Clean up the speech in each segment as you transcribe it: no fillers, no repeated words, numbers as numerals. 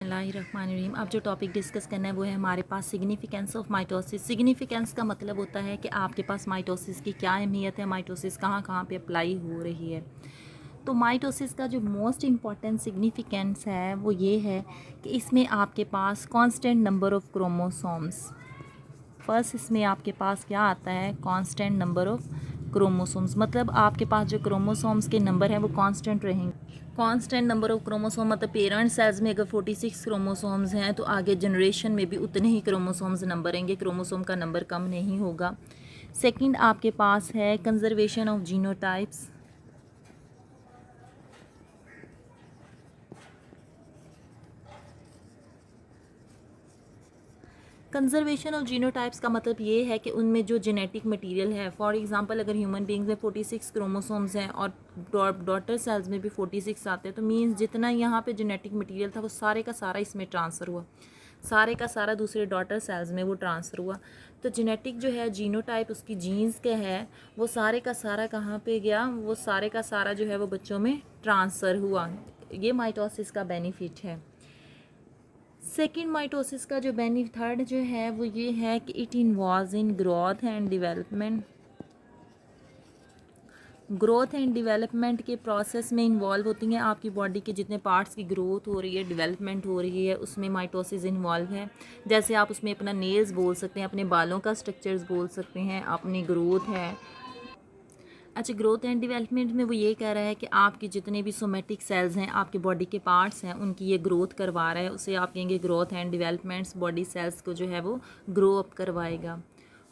बिस्मिल्लाहिर्रहमानिर्रहीम। अब जो टॉपिक डिस्कस करना है वो है हमारे पास सिग्निफिकेंस ऑफ माइटोसिस। सिग्निफिकेंस का मतलब होता है कि आपके पास माइटोसिस की क्या अहमियत है, माइटोसिस कहाँ कहाँ पे अप्लाई हो रही है। तो माइटोसिस का जो मोस्ट इम्पॉर्टेंट सिग्निफिकेंस है वो ये है कि इसमें आपके पास constant number of chromosomes, first इसमें आपके पास क्या आता है, कांस्टेंट नंबर ऑफ़ क्रोमोसोम्स। मतलब आपके पास जो क्रोमोसोम्स के नंबर हैं वो कांस्टेंट रहेंगे। कांस्टेंट नंबर ऑफ़ क्रोमोसोम मतलब पेरेंट सेल्स में अगर 46 क्रोमोसोम्स हैं तो आगे जनरेशन में भी उतने ही क्रोमोसोम्स नंबर रहेंगे, क्रोमोसोम का नंबर कम नहीं होगा। सेकंड आपके पास है conservation of genotypes. Conservation of genotypes का मतलब ये है कि उनमें जो जेनेटिक मटेरियल है, फॉर एग्जांपल अगर ह्यूमन बींग्स में 46 क्रोमोसोम्स हैं और डॉटर सेल्स में भी 46 आते हैं, तो मीन्स जितना यहाँ पे जेनेटिक मटेरियल था वो सारे का सारा इसमें ट्रांसफ़र हुआ, सारे का सारा दूसरे डॉटर सेल्स में वो ट्रांसफ़र हुआ। तो जेनेटिक जो है जीनोटाइप उसकी जीन्स का है वो सारे का सारा कहाँ पे गया, वो सारे का सारा जो है वो बच्चों में ट्रांसफ़र हुआ। ये माइटोसिस का बेनिफिट है। सेकेंड माइटोसिस का जो थर्ड जो है वो ये है कि it involves in growth and development. Growth and development के प्रोसेस में इन्वॉल्व होती हैं आपकी बॉडी के जितने पार्ट्स की ग्रोथ हो रही है, डेवलपमेंट हो रही है, उसमें माइटोसिस इन्वॉल्व है। जैसे आप उसमें अपना नेल्स बोल सकते हैं, अपने बालों का स्ट्रक्चर्स बोल सकते हैं, अपनी ग्रोथ है। अच्छा, ग्रोथ एंड डेवलपमेंट में वो ये कह रहा है कि आपके जितने भी सोमेटिक सेल्स हैं, आपके बॉडी के पार्ट्स हैं, उनकी ये ग्रोथ करवा रहा है, उसे आप कहेंगे growth and developments. Body cells को जो है वो ग्रो अप करवाएगा।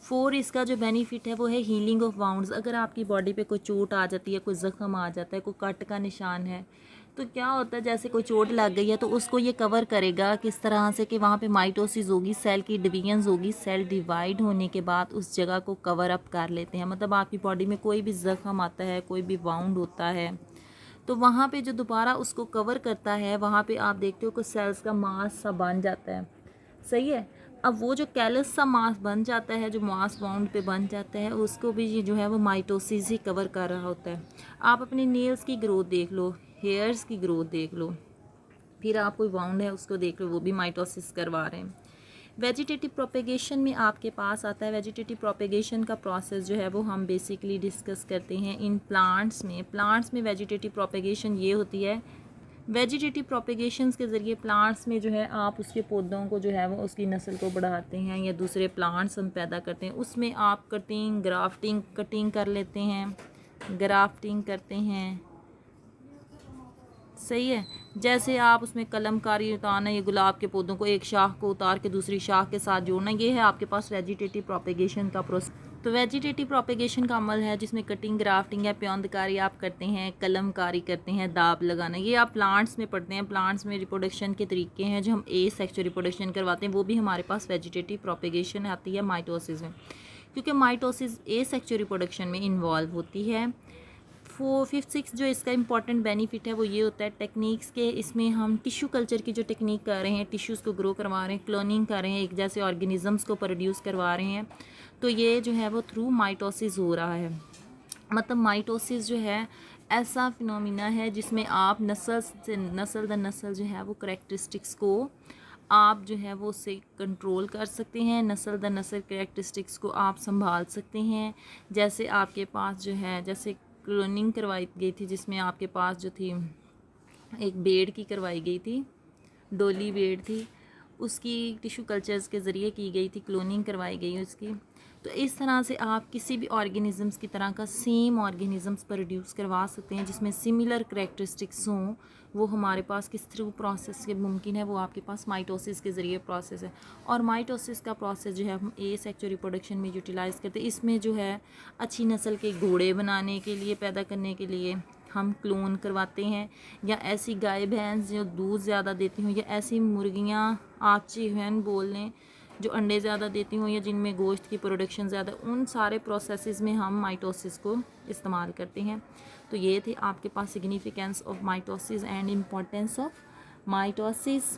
4 इसका जो बेनिफिट है वो है हीलिंग ऑफ वाउंड्स। अगर आपकी बॉडी पे कोई चोट आ जाती है, कोई ज़ख्म आ जाता है, कोई कट का निशान है, तो क्या होता है जैसे कोई चोट लग गई है तो उसको ये कवर करेगा किस तरह से कि वहाँ पे माइटोसिस होगी, सेल की डिवीजन्स होगी, सेल डिवाइड होने के बाद उस जगह को कवर अप कर लेते हैं। मतलब आपकी बॉडी में कोई भी ज़ख्म आता है, कोई भी वाउंड होता है, तो वहाँ पे जो दोबारा उसको कवर करता है, वहाँ पे आप देखते हो कि सेल्स का मास सा बन जाता है। सही है। अब वो जो कैलस सा मास बन जाता है, जो मास बाउंड पे बन जाता है, उसको भी ये जो है वो माइटोसिस ही कवर कर रहा होता है। आप अपने नेल्स की ग्रोथ देख लो, हेयर्स की ग्रोथ देख लो, फिर आप कोई बाउंड है उसको देख लो, वो भी माइटोसिस करवा रहे हैं। वेजिटेटिव प्रोपेगेशन में आपके पास आता है, वेजिटेटिव प्रोपेगेशन का प्रोसेस जो है वो हम बेसिकली डिस्कस करते हैं इन प्लांट्स में। प्लांट्स में वेजिटेटिव प्रोपेगेशन ये होती है, वेजिटेटिव प्रोपेगेशंस के ज़रिए प्लांट्स में जो है आप उसके पौधों को जो है वो उसकी नस्ल को बढ़ाते हैं या दूसरे प्लांट्स हम पैदा करते हैं। उसमें आप कटिंग, ग्राफ्टिंग, कटिंग कर लेते हैं, ग्राफ्टिंग करते हैं। सही है। जैसे आप उसमें कलमकारी उतारना, ये गुलाब के पौधों को एक शाख को उतार के दूसरी शाख के साथ जोड़ना, ये है आपके पास वेजिटेटिव प्रोपेगेशन का प्रोसेस। तो वेजिटेटिव प्रोपेगेशन का अमल है जिसमें कटिंग, ग्राफ्टिंग या प्योंदकारी आप करते हैं, कलमकारी करते हैं, दाब लगाना, ये आप प्लांट्स में पढ़ते हैं। प्लांट्स में रिप्रोडक्शन के तरीके हैं जो हम ए सेक्सुअल रिप्रोडक्शन करवाते हैं, वो भी हमारे पास वेजिटेटिव प्रोपेगेशन आती है माइटोसिस में, क्योंकि माइटोसिस ए सेक्सुअल रिप्रोडक्शन में इन्वॉल्व होती है। 5th जो इसका इंपॉर्टेंट बेनिफिट है वो ये होता है टेक्निक्स के, इसमें हम टिश्यू कल्चर की जो टेक्निक कर रहे हैं, टिश्यूज़ को ग्रो करवा रहे हैं, क्लोनिंग कर रहे हैं, एक जैसे ऑर्गेनिजम्स को प्रोड्यूस करवा रहे हैं, तो ये जो है वो थ्रू माइटोसिस हो रहा है। मतलब माइटोसिस जो है ऐसा फिनोमिना है जिसमें आप नस्ल से नस्ल दर नस्ल जो है वो करेक्टरिस्टिक्स को आप जो है वो उससे कंट्रोल कर सकते हैं, नस्ल दर नस्ल करेक्टरिस्टिक्स को आप संभाल सकते हैं। जैसे आपके पास जो है, जैसे क्लोनिंग करवाई गई थी जिसमें आपके पास जो थी एक बेड़ की करवाई गई थी, डोली बेड़ थी, उसकी टिश्यू कल्चर्स के ज़रिए की गई थी, क्लोनिंग करवाई गई उसकी। तो इस तरह से आप किसी भी ऑर्गेनिजम्स की तरह का सेम ऑर्गेनिजम्स प्रोड्यूस करवा सकते हैं जिसमें सिमिलर करेक्टरिस्टिक्स हों। वो हमारे पास किस थ्रू प्रोसेस के मुमकिन है, वो आपके पास माइटोसिस के ज़रिए प्रोसेस है। और माइटोसिस का प्रोसेस जो है हम ए सेक्सुअल रिप्रोडक्शन में यूटिलाइज़ करते हैं। इसमें जो है अच्छी नस्ल के घोड़े बनाने के लिए, पैदा करने के लिए हम क्लोन करवाते हैं, या ऐसी गाय भैंस जो दूध ज़्यादा देती हों, या ऐसी मुर्गियाँ आप चिकन बोल लें जो अंडे ज़्यादा देती हों या जिनमें गोश्त की प्रोडक्शन ज़्यादा, उन सारे प्रोसेसेस में हम माइटोसिस को इस्तेमाल करते हैं। तो ये थे आपके पास significance of mitosis and importance of mitosis.